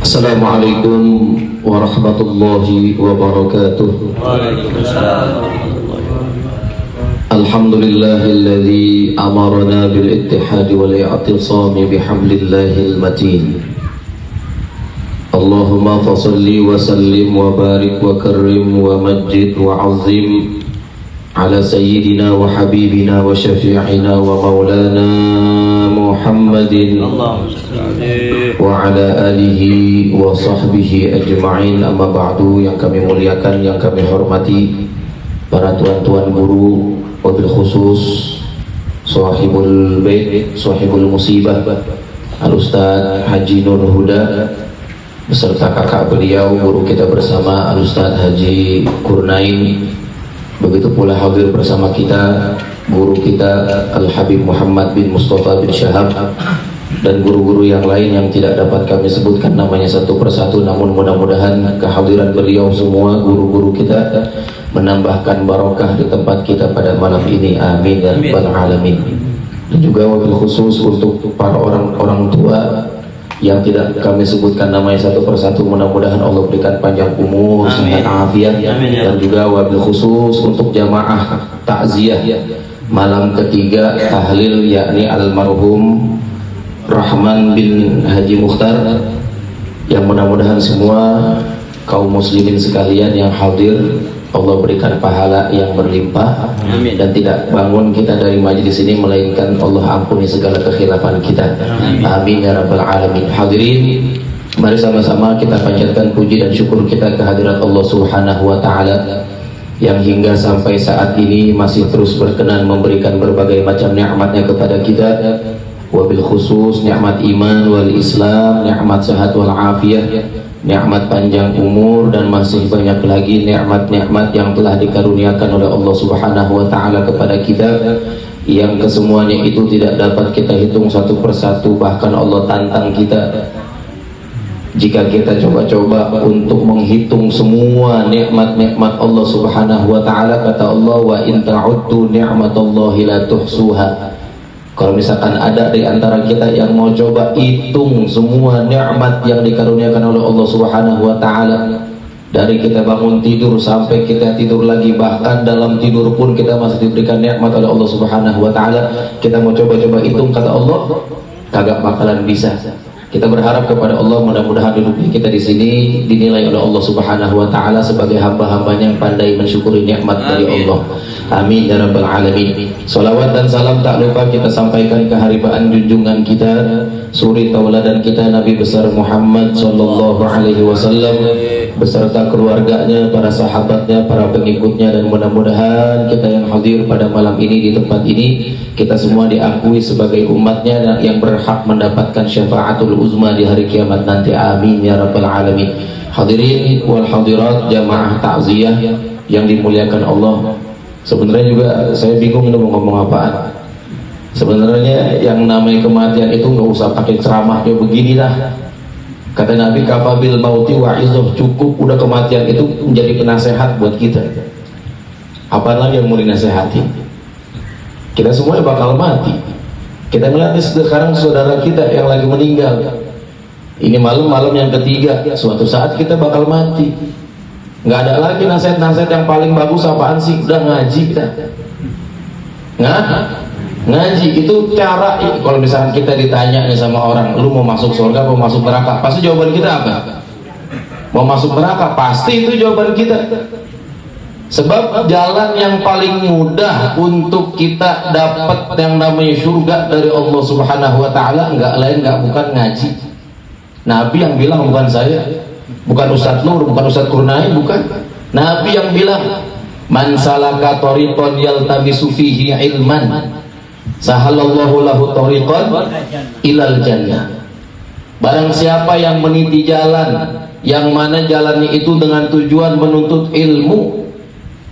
Assalamualaikum warahmatullahi wabarakatuh. Waalaikumsalam. Alhamdulillahilladzi amarna bil ittihad wal i'tisami bihablillahil matin. Allahumma fassalli wa sallim wa barik wa karrim wa majjid wa azim ala sayyidina wa habibina wa syafi'ina wa maulana Muhammadin wa ala alihi wa sahbihi ajma'in. Amma ba'du. Yang kami muliakan, yang kami hormati para tuan-tuan guru, wabil khusus sahibul bait, sahibul musibah, Al-Ustaz Haji Nur Huda beserta kakak beliau, guru kita bersama Al-Ustaz Haji Kurnain. Begitu pula hadir bersama kita guru kita Al-Habib Muhammad bin Mustafa bin Syahab, dan guru-guru yang lain yang tidak dapat kami sebutkan namanya satu persatu, namun mudah-mudahan kehadiran beliau semua guru-guru kita menambahkan barokah di tempat kita pada malam ini. Amin ya rabbal alamin. Dan juga wabil khusus untuk para orang tua yang tidak kami sebutkan namanya satu persatu, mudah-mudahan Allah berikan panjang umur, sehat afiat. Dan juga wabil khusus untuk jamaah takziah malam ketiga tahlil, yakni almarhum Rahman bin Haji Mukhtar, yang mudah-mudahan semua kaum muslimin sekalian yang hadir Allah berikan pahala yang berlimpah. Amin. Dan tidak bangun kita dari majelis ini melainkan Allah ampuni segala kekhilafan kita. Amin ya rabbal alamin. Hadirin, mari sama-sama kita panjatkan puji dan syukur kita kehadirat Allah Subhanahu wa taala yang hingga sampai saat ini masih terus berkenan memberikan berbagai macam nikmatnya kepada kita, wabil khusus nikmat iman wal Islam, nikmat sehat wal afiyah, nikmat panjang umur, dan masih banyak lagi nikmat-nikmat yang telah dikaruniakan oleh Allah Subhanahu wa taala kepada kita, yang kesemuanya itu tidak dapat kita hitung satu persatu. Bahkan Allah tantang kita, jika kita coba-coba untuk menghitung semua nikmat-nikmat Allah Subhanahu wa taala, kata Allah, wa in ta'uddu ni'matallahi la tuhsuha. Kalau misalkan ada di antara kita yang mau coba hitung semua nikmat yang dikaruniakan oleh Allah Subhanahu wa taala, dari kita bangun tidur sampai kita tidur lagi, bahkan dalam tidur pun kita masih diberikan nikmat oleh Allah Subhanahu wa taala, kita mau coba-coba hitung, kata Allah, kagak bakalan bisa. Kita berharap kepada Allah, mudah-mudahan hidup kita di sini dinilai oleh Allah Subhanahu wa taala sebagai hamba-hambanya yang pandai mensyukuri nikmat dari Allah. Amin ya rabbal alamin. Salawat dan salam tak lupa kita sampaikan keharibaan junjungan kita, suri tauladan kita, Nabi besar Muhammad sallallahu alaihi wasallam beserta keluarganya, para sahabatnya, para pengikutnya, dan mudah-mudahan kita yang hadir pada malam ini di tempat ini, kita semua diakui sebagai umatnya dan yang berhak mendapatkan syafaatul uzma di hari kiamat nanti. Amin ya rabbal alamin. Hadirin wal hadirat jamaah takziah yang dimuliakan Allah, sebenarnya juga saya bingung ini mau ngomong apaan. Sebenarnya yang namanya kematian itu nggak usah pakai ceramah kayak begini dah. Kata Nabi, kafabil mauti wa'izuh, cukup udah kematian itu menjadi penasehat buat kita. Apa lagi yang mau dinasehati? Kita semua bakal mati. Kita melihat sekarang saudara kita yang lagi meninggal. Ini malam yang ketiga, suatu saat kita bakal mati. Nggak ada lagi nasihat-nasihat yang paling bagus apaan sih? Udah ngaji kita. Ngaji itu cara. Kalau misalkan kita ditanya nih sama orang, lu mau masuk surga, mau masuk neraka, pasti jawaban kita apa? Mau masuk neraka, pasti itu jawaban kita. Sebab jalan yang paling mudah untuk kita dapat yang namanya surga dari Allah Subhanahu wa taala enggak lain bukan ngaji. Nabi yang bilang, bukan saya, bukan Ustadz Nur, bukan Ustadz Kurnain, bukan. Nabi yang bilang, man salaka tariqan yaltamisu fihi ilman sahalallahu lahu tariqan ilal jannah. Barang siapa yang meniti jalan yang mana jalannya itu dengan tujuan menuntut ilmu,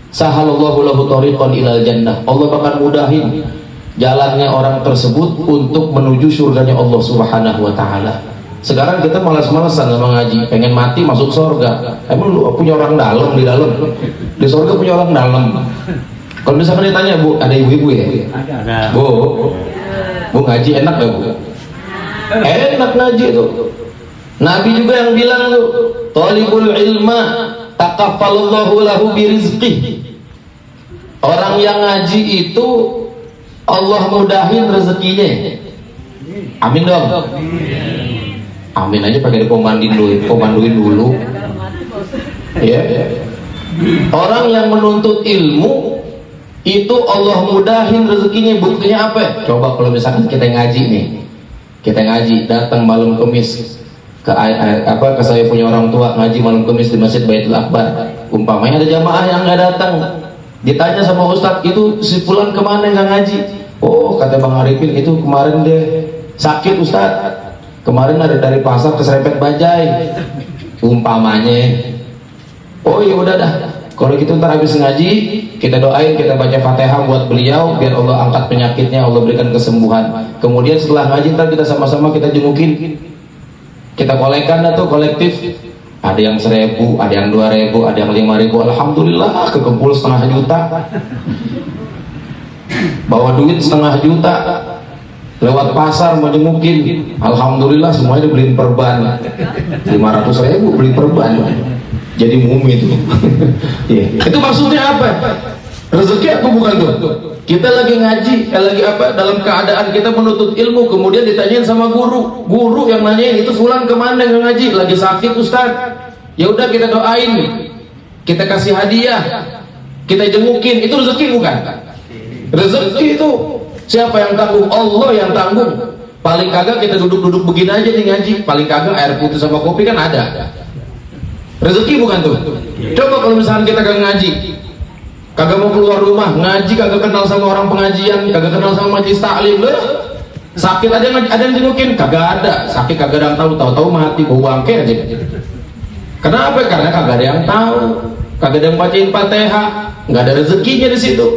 sahalallahu lahu tariqan ilal jannah, Allah akan mudahin jalannya orang tersebut untuk menuju surganya Allah Subhanahu wa taala. Sekarang kita malas-malasan sama ngaji, pengen mati masuk surga. Emang lu punya orang dalam di dalam? Di surga punya orang dalam. Kalau misalkan ditanya, Bu, ada ibu-ibu ya? Ada. Bu ngaji enak gak, Bu? Enak ngaji itu. Nabi juga yang bilang tuh, talibul ilma takaffalullahu lahu birizqih. Orang yang ngaji itu Allah mudahin rezekinya. Amin dong. Amin aja pakai dipomanduin dulu. Ya. Orang yang menuntut ilmu itu Allah mudahin rezekinya. Buktinya apa? Coba kalau misalkan kita ngaji nih, kita ngaji datang malam Kamis ke saya punya orang tua ngaji malam Kamis di Masjid Baitul Akbar. Umpamanya ada jamaah yang nggak datang, ditanya sama Ustadz, itu si fulan kemana nggak ngaji? Oh, kata Bang Arifin, itu kemarin deh sakit Ustadz, kemarin ada dari pasar keserempet bajai umpamanya. Oh ya udah dah, kalau gitu ntar habis ngaji kita doain, kita baca Fatihah buat beliau biar Allah angkat penyakitnya, Allah berikan kesembuhan. Kemudian setelah ngaji ntar kita sama-sama kita jengukin, kita kolekan atau kolektif. Ada yang 1.000, ada yang 2.000, ada yang 5.000. Alhamdulillah kekumpul 500.000. Bawa duit 500.000 lewat pasar mau jengukin. Alhamdulillah semuanya dibeliin perban. 500.000 beli perban. Jadi mumi itu. Itu maksudnya apa? Rezeki apa bukan tuh? Kita lagi ngaji, lagi apa? Dalam keadaan kita menuntut ilmu, kemudian ditanyain sama guru yang nanyain, itu fulan kemana yang ngaji? Lagi sakit Ustaz. Ya udah kita doain, kita kasih hadiah, kita jengukin. Itu rezeki bukan? Rezeki itu siapa yang tanggung? Allah yang tanggung. Paling kagak kita duduk-duduk begini aja nih ngaji. Paling kagak air putih sama kopi kan ada. Rezeki bukan tuh? Coba kalau misalnya kita kagak ngaji, kagak mau keluar rumah, ngaji kagak kenal sama orang pengajian, kagak kenal sama majelis taklim, sakit ada yang jengukin, kagak ada. Sakit kagak ada yang tahu mati, bau bangke aja. Kenapa? Karena kagak ada yang tahu, kagak ada yang bacain Fatihah, nggak ada rezekinya di situ.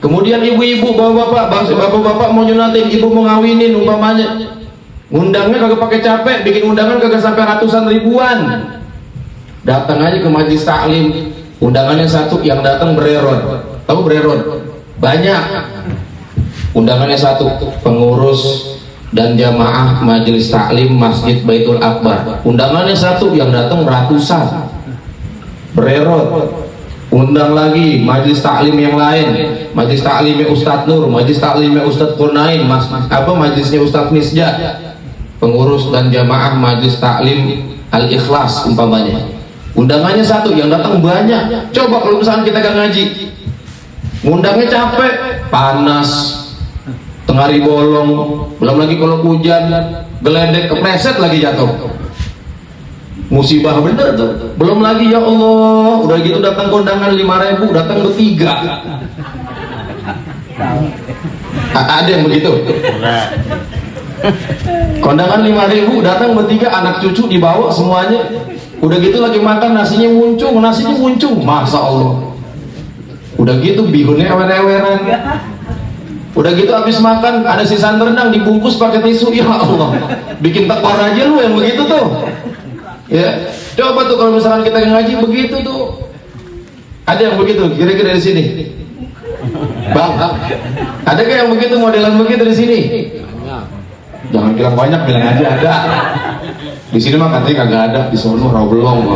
Kemudian ibu-ibu, bapak-bapak mau nyunatin, ibu mau ngawinin umpamanya, undangnya kagak pakai capek, bikin undangan kagak sampai ratusan ribuan. Datang aja ke majelis taklim, undangannya satu, yang datang bererot. Tahu bererot? Banyak. Undangannya satu, pengurus dan jamaah majelis taklim Masjid Baitul Akbar. Undangannya satu, yang datang ratusan. Bererot. Undang lagi majelis taklim yang lain, majelis taklimnya Ustadz Nur, majelis taklimnya Ustadz Kurnain, majelisnya Ustadz Misja, pengurus dan jamaah majelis taklim Al-Ikhlas umpamanya. Undangannya satu, yang datang banyak. Coba kalau misalnya kita gak ngaji, ngundangnya capek, panas, tengah hari bolong, belum lagi kalau hujan, geledek kepleset lagi jatuh, musibah bener tuh. Belum lagi ya Allah, udah gitu datang kondangan 5.000, datang bertiga. Ada yang begitu? Kondangan 5.000, datang bertiga, anak cucu dibawa semuanya. Udah gitu lagi makan, nasinya muncung, Masya Allah. Udah gitu bihunnya ewer-eweran. Udah gitu habis makan ada sisa rendang dibungkus pakai tisu. Ya Allah, bikin tekor aja lu yang begitu tuh. Ya, coba tuh kalau misalkan kita ngaji begitu tuh. Ada yang begitu kira-kira di sini? Bang, ada gak yang begitu, modelan begitu di sini? Jangan bilang banyak, bilang aja ada. Di sini mah katanya kagak ada, di sono Roblong.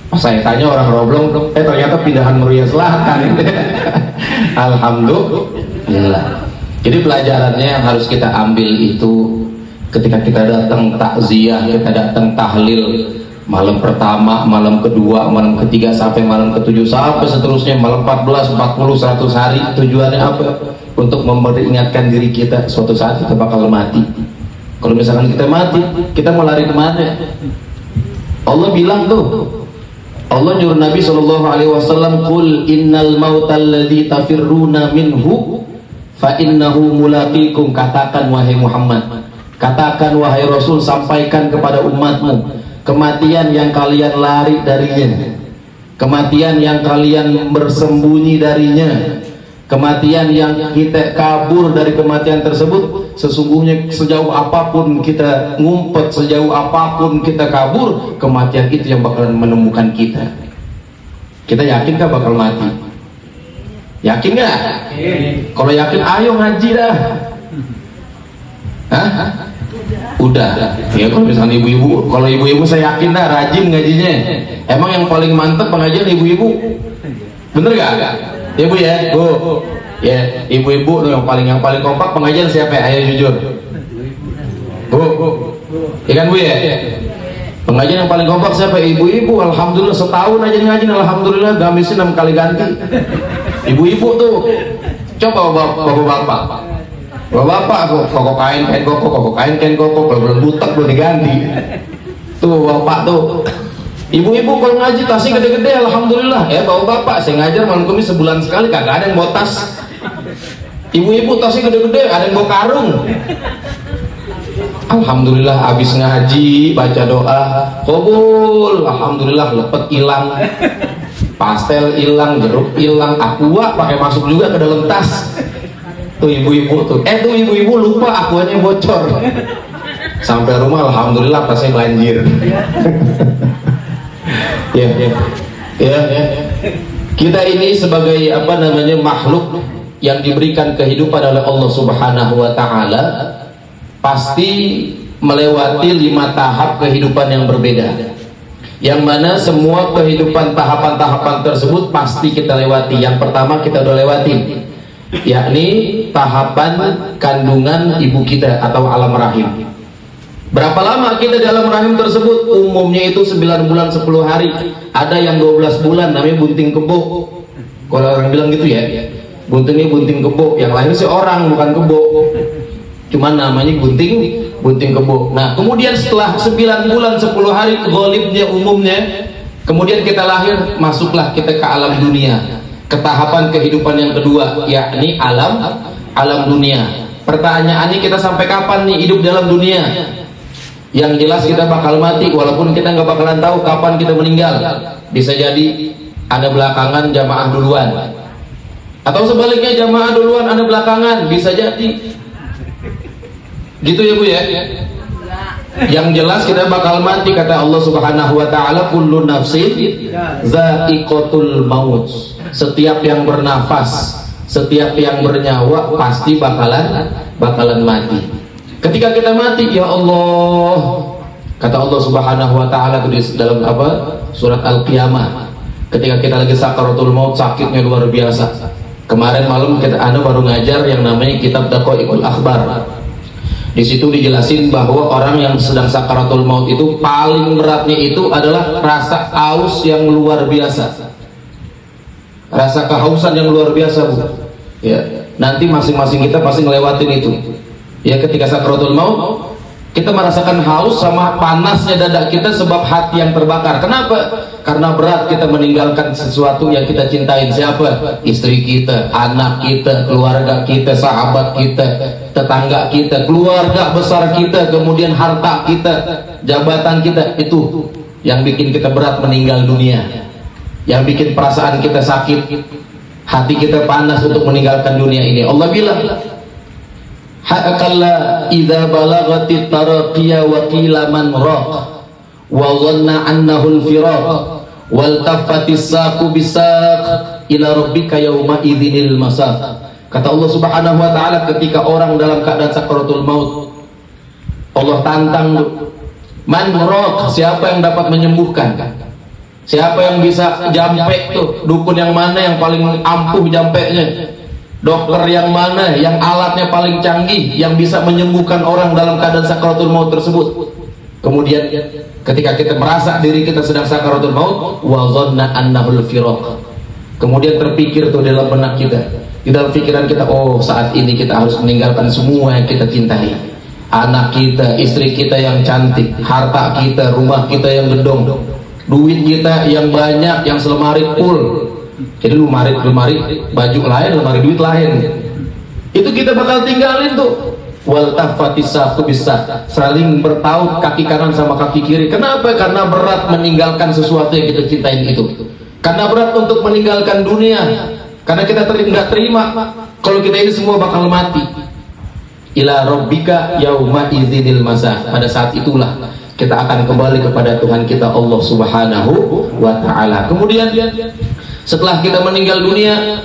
Pas saya tanya orang Roblong, ternyata pindahan Muria Selatan. Alhamdulillah. Jadi pelajarannya yang harus kita ambil itu, ketika kita datang takziah, kita datang tahlil, malam pertama, malam kedua, malam ketiga, sampai malam ketujuh, sampai seterusnya, malam 14, 40, 100 hari. Tujuannya apa? Untuk memperingatkan diri kita, suatu saat kita bakal mati. Kalau misalkan kita mati, kita mau lari kemana? Allah bilang tuh, Allah nyuruh Nabi SAW, "Qul innal mautal ladzi tafirruna minhu fa innahu mulaqikum." Katakan wahai Muhammad, katakan wahai Rasul, sampaikan kepada umatmu, kematian yang kalian lari darinya, kematian yang kalian bersembunyi darinya, kematian yang kita kabur dari kematian tersebut, sesungguhnya sejauh apapun kita ngumpet, sejauh apapun kita kabur, kematian itu yang bakalan menemukan kita. Kita yakin gak bakal mati? Yakin gak? Kalau yakin ayo ngaji dah. Hah? Udah. Ya kalau misalnya ibu-ibu, kalau ibu-ibu saya yakin dah rajin ngajinya. Emang yang paling mantep pengajian ibu-ibu. Bener gak? Ibu ya, Bu. Ya, ibu-ibu tuh yang paling kompak pengajian siapa ya? Ayo jujur. Bu. Ya kan Bu ya? Pengajian yang paling kompak siapa? Ibu-ibu. Alhamdulillah setahun aja ngaji, alhamdulillah gamisnya 6 kali ganti. Ibu-ibu tuh. Coba bapak-bapak. Bapak kok kain koko, belum butek belum diganti. Tuh bapak tuh. Ibu-ibu kalau ngaji tasnya gede-gede, alhamdulillah. Ya bapak-bapak saya ngajar malam Kamis sebulan sekali, kagak ada yang bawa tas. Ibu-ibu tasnya gede-gede, ada yang bawa karung. Alhamdulillah habis ngaji baca doa kabul, alhamdulillah lepet hilang, pastel hilang, jeruk hilang, aqua pakai masuk juga ke dalam tas. Tuh ibu-ibu tuh ibu-ibu lupa aquanya bocor, sampai rumah alhamdulillah tasnya banjir. ya kita ini sebagai makhluk yang diberikan kehidupan oleh Allah Subhanahu wa Ta'ala pasti melewati 5 tahap kehidupan yang berbeda, yang mana semua kehidupan tahapan-tahapan tersebut pasti kita lewati. Yang pertama kita udah lewati, yakni tahapan kandungan ibu kita atau alam rahim. Berapa lama kita di alam rahim tersebut? Umumnya itu 9 bulan 10 hari, ada yang 12 bulan, namanya bunting kebo. Kalau orang bilang gitu ya, buntingnya bunting kebo, yang lain sih orang bukan kebo, cuman namanya bunting kebo. Nah kemudian setelah 9 bulan 10 hari ghalibnya umumnya, kemudian kita lahir, masuklah kita ke alam dunia, ke tahapan kehidupan yang kedua, yakni alam dunia. Pertanyaannya, kita sampai kapan nih hidup dalam dunia? Yang jelas kita bakal mati, walaupun kita nggak bakalan tahu kapan kita meninggal. Bisa jadi ada belakangan, jamaah duluan, atau sebaliknya jamaah duluan, ada belakangan, bisa jadi gitu ya Bu ya. Yang jelas kita bakal mati, kata Allah Subhanahu wa Ta'ala, kullu nafsin za'iqatul maut. Setiap yang bernafas, setiap yang bernyawa pasti bakalan mati. Ketika kita mati, ya Allah, kata Allah Subhanahu wa Ta'ala dalam surat Al-Qiyamah, ketika kita lagi sakaratul maut, sakitnya luar biasa. Kemarin malam Anda baru ngajar yang namanya kitab Daqaiqul Akhbar. Di situ dijelasin bahwa orang yang sedang sakaratul maut itu paling beratnya itu adalah rasa haus yang luar biasa, rasa kehausan yang luar biasa, Bu. Ya, nanti masing-masing kita pasti ngelewatin itu. Ya, ketika sakaratul maut kita merasakan haus sama panasnya dada kita sebab hati yang terbakar. Kenapa? Karena berat kita meninggalkan sesuatu yang kita cintain. Siapa? Istri kita, anak kita, keluarga kita, sahabat kita, tetangga kita, keluarga besar kita, kemudian harta kita, jabatan kita. Itu yang bikin kita berat meninggal dunia, yang bikin perasaan kita sakit, hati kita panas untuk meninggalkan dunia ini. Allah bilang, hakalla idza balagatit taraqiya wa qila man raq wa dhanna annahu al-firaq wal tafatis saqu bisaq ila rabbika yauma idzinil masaq. Kata Allah Subhanahu wa Ta'ala, ketika orang dalam keadaan sakaratul maut, Allah tantang, man raq, siapa yang dapat menyembuhkan, siapa yang bisa jampe tuh, dukun yang mana yang paling ampuh jampenya, dokter yang mana yang alatnya paling canggih yang bisa menyembuhkan orang dalam keadaan sakaratul maut tersebut. Kemudian ketika kita merasa diri kita sedang sakaratul maut, wa dhanna annahul firaq, kemudian terpikir tuh dalam benak kita, di dalam pikiran kita, oh saat ini kita harus meninggalkan semua yang kita cintai, anak kita, istri kita yang cantik, harta kita, rumah kita yang gedong, duit kita yang banyak, yang selemari full. Jadi lemari baju lain, lemari duit lain, itu kita bakal tinggalin tuh. Wal tafatis saqu bisa, saling bertaut kaki kanan sama kaki kiri. Kenapa? Karena berat meninggalkan sesuatu yang kita cintain itu. Karena berat untuk meninggalkan dunia. Karena kita nggak terima kalau kita ini semua bakal mati. Ila rabbika yauma idzinil masa. Pada saat itulah kita akan kembali kepada Tuhan kita Allah Subhanahu wa Ta'ala. Kemudian setelah kita meninggal dunia,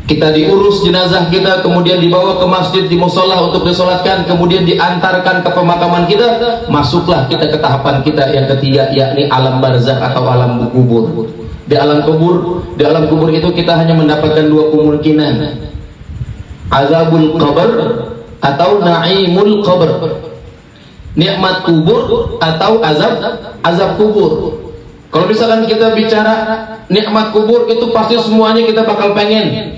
kita diurus jenazah kita, kemudian dibawa ke masjid, di musola untuk disolatkan, kemudian diantarkan ke pemakaman kita, masuklah kita ke tahapan kita yang ketiga, yakni alam barzakh atau alam kubur. Di alam kubur itu kita hanya mendapatkan dua kemungkinan, azabul qabr atau naimul qabr, nikmat kubur atau azab kubur. Kalau misalkan kita bicara nikmat kubur, itu pasti semuanya kita bakal pengen.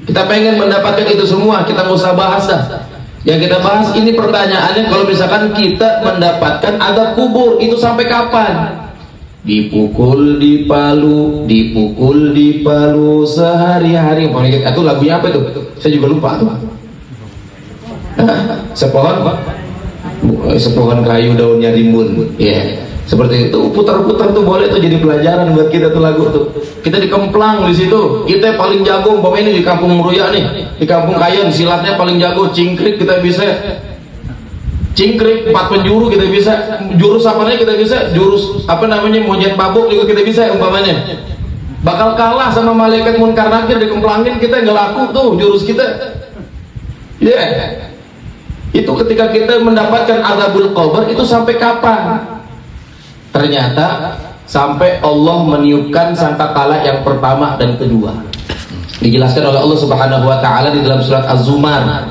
Kita pengen mendapatkan itu semua, kita nggak usah bahas dah. Yang kita bahas ini pertanyaannya, kalau misalkan kita mendapatkan azab kubur, itu sampai kapan? Dipukul di palu sehari-hari. Itu lagunya apa itu? Saya juga lupa tuh. Sepohon kayu daunnya rimbun. Ya. Seperti itu, putar-putar tuh boleh tuh jadi pelajaran buat kita tuh lagu tuh. Kita dikemplang di situ. Kita paling jago, umpamanya ini di kampung Meruya nih, di kampung Kayon silatnya paling jago, cingkrik kita bisa. Cingkrik 4 penjuru kita bisa. Jurus apanya kita bisa? Jurus apa namanya, monyet mabuk juga kita bisa umpamanya. Bakal kalah sama malaikat munkar nakir, dikemplangin kita nggak laku tuh jurus kita. Ya. Yeah. Itu ketika kita mendapatkan azabul qabr, itu sampai kapan? Ternyata sampai Allah meniupkan sangkakala yang pertama dan kedua. Dijelaskan oleh Allah Subhanahu wa taala di dalam surat Az-Zumar.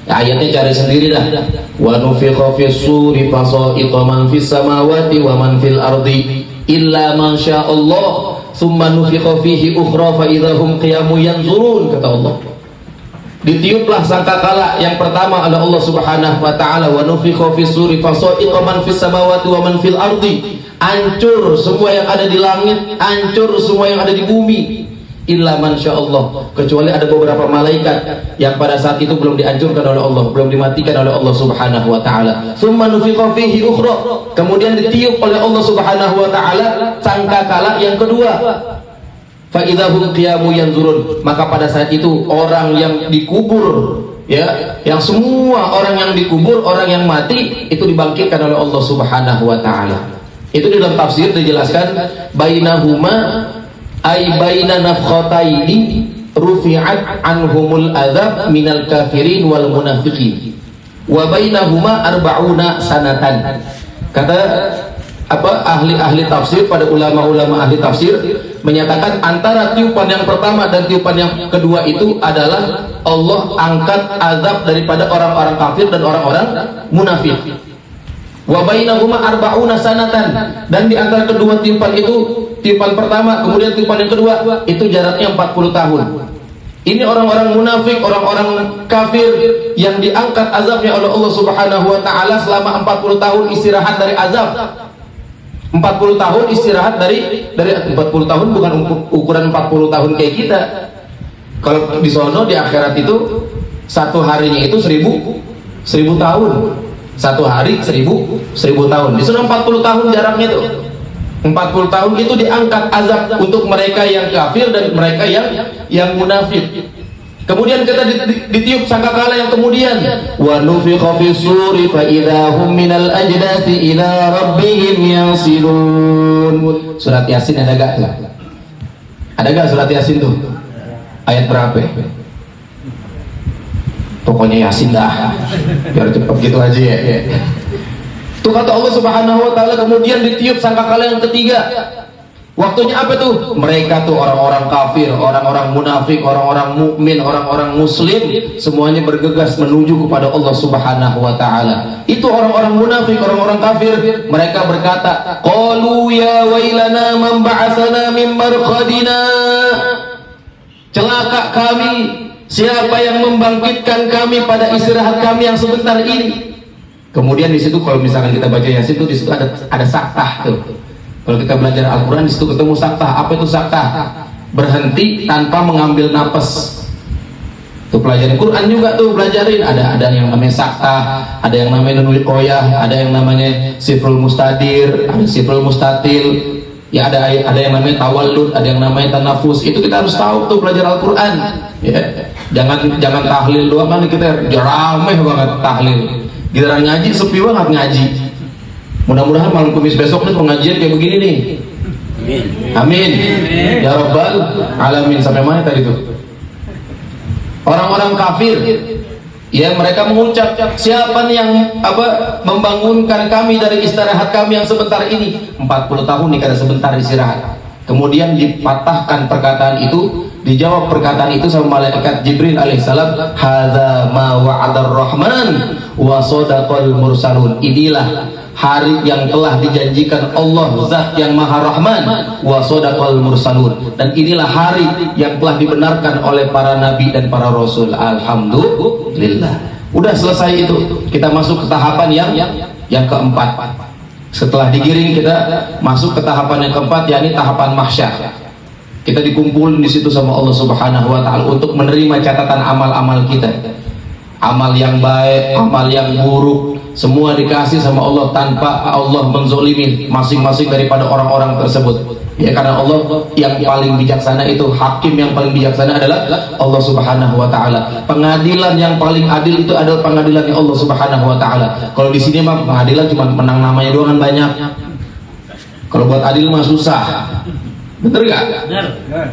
Ya, ayatnya cari sendiri dah. Wa nufikha fis suri fasaiqa man fis samawati wa man fil ardi illa man syaa Allah tsumma nufikha fihi ukhra fa idahum qiyamun yanzurun, kata Allah. Ditiuplah sangkakala yang pertama oleh Allah Subhanahu wa taala, wa nufikha fis suri fasaiqa man fis samawati wa man fil ardi. Hancur semua yang ada di langit, hancur semua yang ada di bumi, illa man syaa Allah, kecuali ada beberapa malaikat yang pada saat itu belum dihancurkan oleh Allah, belum dimatikan oleh Allah Subhanahu wa taala. Tsumma nufikha fihi ukhra, kemudian ditiup oleh Allah Subhanahu wa taala sangkakala yang kedua. Fa idzahum qiyamun yanzurun, maka pada saat itu orang yang dikubur, ya, yang semua orang yang dikubur, orang yang mati itu dibangkitkan oleh Allah Subhanahu wa taala. Itu di dalam tafsir dijelaskan, bainahuma ay baina nafkhataini rufi'at anhumul adzab minal kafirin wal munafiqin wa bainahuma arba'una sanatan. Kata ahli tafsir, pada ulama-ulama ahli tafsir menyatakan antara tiupan yang pertama dan tiupan yang kedua itu adalah Allah angkat azab daripada orang-orang kafir dan orang-orang munafik. Wa bainahuma arba'una sanatan, dan di antara kedua tiupan itu, tiupan pertama kemudian tiupan yang kedua, itu jaraknya 40 tahun. Ini orang-orang munafik, orang-orang kafir yang diangkat azabnya oleh Allah Subhanahu wa taala selama 40 tahun istirahat dari azab. 40 tahun istirahat dari 40 tahun, bukan ukuran 40 tahun kayak kita. Kalau di sono di akhirat itu satu harinya itu 1000 tahun. Satu hari 1000 tahun. Di sana 40 tahun jaraknya itu. 40 tahun itu diangkat azab untuk mereka yang kafir dan mereka yang munafik. Kemudian kita ditiup sangkakala yang kemudian, wa nufikha fis suri fa idahum minal ajdathi ila rabbihim yansilun. Surat Yasin ada gak tuh? Ada gak surat Yasin tuh? Ayat berapa? Pokoknya Yasin dah, biar cepet gitu aja ya. Tuh kata Allah Subhanahu wa taala, kemudian ditiup sangkakala yang ketiga. Waktunya apa tuh? Mereka tuh orang-orang kafir, orang-orang munafik, orang-orang mukmin, orang-orang muslim, semuanya bergegas menuju kepada Allah Subhanahu wa taala. Itu orang-orang munafik, orang-orang kafir, mereka berkata, qalu ya wailana man ba'atsana min marqadina. Celaka kami, siapa yang membangkitkan kami pada istirahat kami yang sebentar ini. Kemudian di situ kalau misalkan kita baca Yasin tuh di situ ada saktah tuh. Kalau kita belajar Al-Quran di situ ketemu saktah. Apa itu saktah? Berhenti tanpa mengambil napas. Tuh pelajarin Quran juga tuh belajarin. Ada yang namanya saktah, ada yang namanya nunul qoyah, ada yang namanya sifrul mustadir, ada sifrul mustatil. Ya ada yang namanya tawallud, ada yang namanya tanafus. Itu kita harus tahu tuh belajar Al-Quran. Ya, jangan tahlil doang, kan kita ramai banget tahlil. Giliran ngaji sepi banget ngaji. Mudah-mudahan malam Kamis besok nih pengajian kayak begini nih. Amin. Amin. Ya Rabbal Alamin. Sampai mana tadi tuh? Orang-orang kafir, ya mereka mengucap, siapa nih yang membangunkan kami dari istirahat kami yang sebentar ini? 40 tahun nih kada sebentar istirahat. Kemudian dipatahkan perkataan itu, dijawab perkataan itu sama malaikat Jibril alaihissalam, hadza ma wa'adar rahman wa sadaqal mursalun. Inilah hari yang telah dijanjikan Allah, zat yang maha rahman, wa sadaqal mursalun, dan inilah hari yang telah dibenarkan oleh para nabi dan para rasul. Alhamdulillah. Udah selesai itu, kita masuk ke tahapan yang keempat. Setelah digiring kita masuk ke tahapan yang keempat, yakni tahapan mahsyar. Kita dikumpulin di situ sama Allah Subhanahu wa taala untuk menerima catatan amal-amal kita. Amal yang baik, amal yang buruk, semua dikasih sama Allah tanpa Allah menzolimi masing-masing daripada orang-orang tersebut. Ya, karena Allah yang paling bijaksana itu, hakim yang paling bijaksana adalah Allah Subhanahu wa taala. Pengadilan yang paling adil itu adalah pengadilan Allah Subhanahu wa taala. Kalau di sini mah pengadilan cuma menang namanya doang kan banyak. Kalau buat adil mah susah. Bener gak? Bener.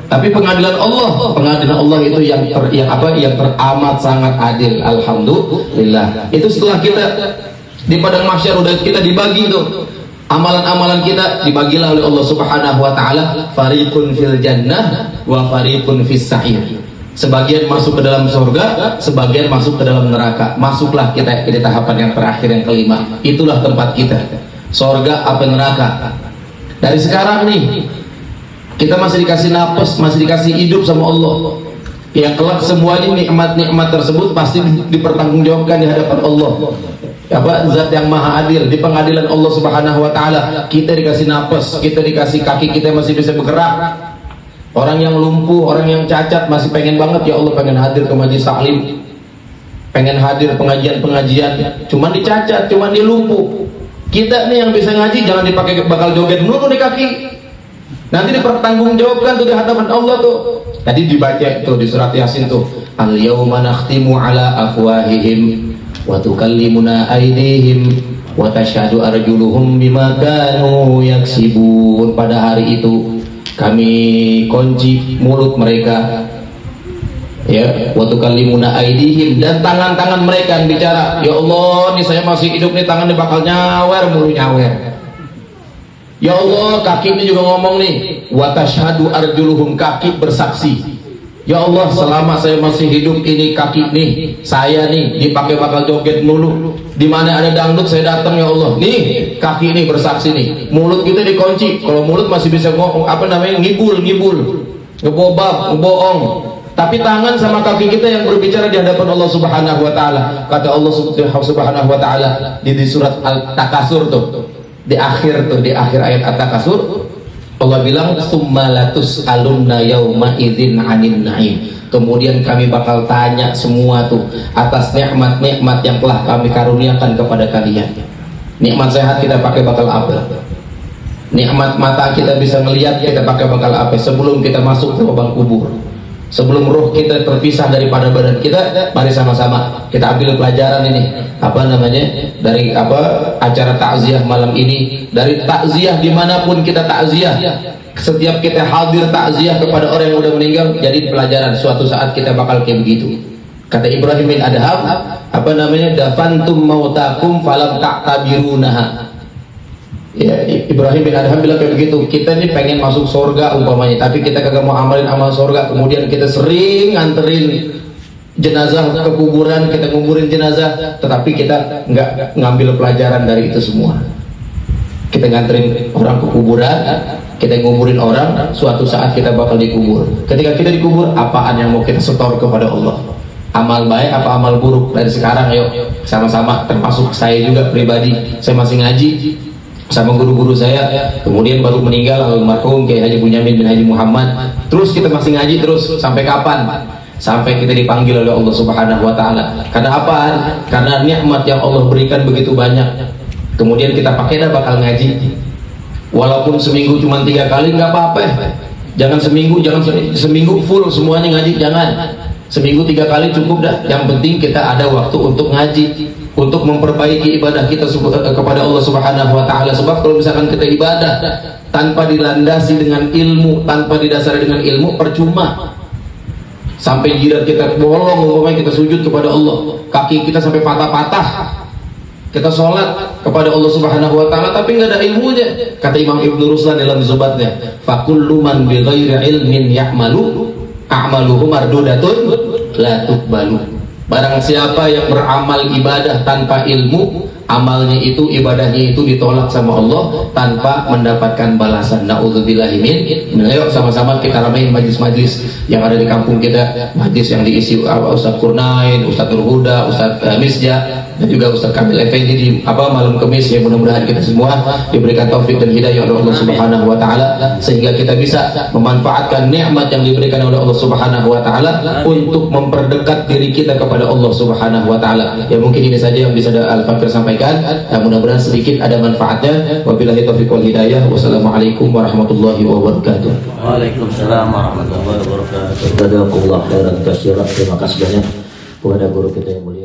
Tapi pengadilan Allah itu yang teramat sangat adil. Alhamdulillah. Itu setelah kita di padang mahsyar udah kita dibagi tuh. Amalan-amalan kita dibagilah oleh Allah Subhanahu wa taala, fariqun fil jannah wa fariqun fis sa'ir. Sebagian masuk ke dalam surga, sebagian masuk ke dalam neraka. Masuklah kita ke tahapan yang terakhir, yang kelima. Itulah tempat kita. Surga apa neraka? Dari sekarang nih kita masih dikasih napas, masih dikasih hidup sama Allah. Yang kelak semuanya nikmat-nikmat tersebut pasti dipertanggungjawabkan di hadapan Allah. Zat yang maha adil, di pengadilan Allah Subhanahu wa taala. Kita dikasih napas, kita dikasih kaki, kita masih bisa bergerak. Orang yang lumpuh, orang yang cacat masih pengen banget, ya Allah pengen hadir ke majelis taklim, pengen hadir pengajian-pengajian, cuman dicacat, cuman dilumpuh. Kita nih yang bisa ngaji jangan dipakai bakal joget mulu di kaki. Nanti dipertanggungjawabkan tuh di hadapan Allah tuh. Tadi dibaca tuh di surat Yasin tuh, al yauma nakhtimu ala afwahihim wa tukallimuna aydihim wa tashhadu arjuluhum bima kanu yaksibun. Pada hari itu kami kunci mulut mereka, ya, wa tukallimuna aydihim, dan tangan-tangan mereka yang bicara. Ya Allah, nih saya masih hidup nih, tangannya bakal nyawer mulu nyawer. Ya Allah, kaki ini juga ngomong nih, wa tashhadu arjuluhum, kaki bersaksi. Ya Allah, selama saya masih hidup ini kaki nih, saya nih dipakai bakal joget mulu. Di mana ada dangdut saya datang, ya Allah. Nih, kaki ini bersaksi nih. Mulut kita dikunci. Kalau mulut masih bisa ngomong ngibul, ngebobab, ngebohong. Tapi tangan sama kaki kita yang berbicara di hadapan Allah Subhanahu wa taala. Kata Allah Subhanahu wa taala di surat Al-Takasur tuh. Di akhir ayat At-Takasur, Allah bilang summa latus'alunna yauma idzin 'anin na'im. Kemudian kami bakal tanya semua tuh atas nikmat-nikmat yang telah kami karuniakan kepada kalian. Nikmat sehat kita pakai bakal apa? Nikmat mata kita bisa melihat, kita pakai bakal apa? Sebelum kita masuk ke lubang kubur, sebelum roh kita terpisah daripada badan kita, mari sama-sama kita ambil pelajaran ini, dari acara takziah malam ini. Dari takziah dimanapun kita takziah, setiap kita hadir takziah kepada orang yang udah meninggal, jadi pelajaran. Suatu saat kita bakal kayak begitu. Kata Ibrahim bin Adham, dafantum mautakum falam ta'tabirunaha. Ya, Ibrahim bin Adham bilang kayak begitu. Kita ini pengen masuk surga umpamanya, tapi kita kagak mau amalin amal surga. Kemudian kita sering nganterin jenazah ke kuburan, kita nguburin jenazah, tetapi kita nggak ngambil pelajaran dari itu semua. Kita nganterin orang ke kuburan, kita nguburin orang, suatu saat kita bakal dikubur. Ketika kita dikubur, apaan yang mau kita setor kepada Allah? Amal baik apa amal buruk? Dari sekarang ayo sama-sama, termasuk saya juga pribadi, saya masih ngaji sama guru-guru saya, kemudian baru meninggal almarhum Kiai Haji Bunyamin bin Haji Muhammad. Terus kita masih ngaji terus sampai kapan? Sampai kita dipanggil oleh Allah Subhanahu wa taala. Karena apa? Karena nikmat yang Allah berikan begitu banyak. Kemudian kita pakai dah bakal ngaji. Walaupun seminggu cuma 3 kali nggak apa-apa. Jangan seminggu full semuanya ngaji, jangan. Seminggu 3 kali cukup dah. Yang penting kita ada waktu untuk ngaji, untuk memperbaiki ibadah kita kepada Allah Subhanahu wa taala. Sebab kalau misalkan kita ibadah tanpa dilandasi dengan ilmu, tanpa didasari dengan ilmu, percuma. sampai jidat kita bolong, umpamanya kita sujud kepada Allah, kaki kita sampai patah-patah, kita sholat kepada Allah Subhanahu wa taala tapi nggak ada ilmunya. Kata Imam Ibnu Ruslan dalam Zubatnya, fakullu man bi ghairi ilmin ya'malu a'maluhu mardudatun la tuqbalu. Barang siapa yang beramal ibadah tanpa ilmu, amalnya itu, ibadahnya itu ditolak sama Allah tanpa mendapatkan balasan. Na'udzubillahi min. Ayo sama-sama kita ramein majlis-majlis yang ada di kampung kita, majlis yang diisi Ustaz Kurnain, Ustaz Nurhuda, Ustaz Misja, dan juga Ustaz Kamil Effendi di malam Kamis. Ya, mudah-mudahan kita semua diberikan taufik dan hidayah oleh Allah Subhanahu wa taala sehingga kita bisa memanfaatkan nikmat yang diberikan oleh Allah Subhanahu wa taala untuk memperdekat diri kita kepada Allah Subhanahu wa taala. Ya, mungkin ini saja yang bisa Al-Fakir sampaikan. Mudah-mudahan sedikit ada manfaatnya. Wabillahi taufiq wal hidayah. Wassalamualaikum warahmatullahi wabarakatuh. Waalaikumsalam warahmatullahi wabarakatuh. Jazakumullah khairan katsiran. Terima kasih banyak kepada guru kita yang mulia.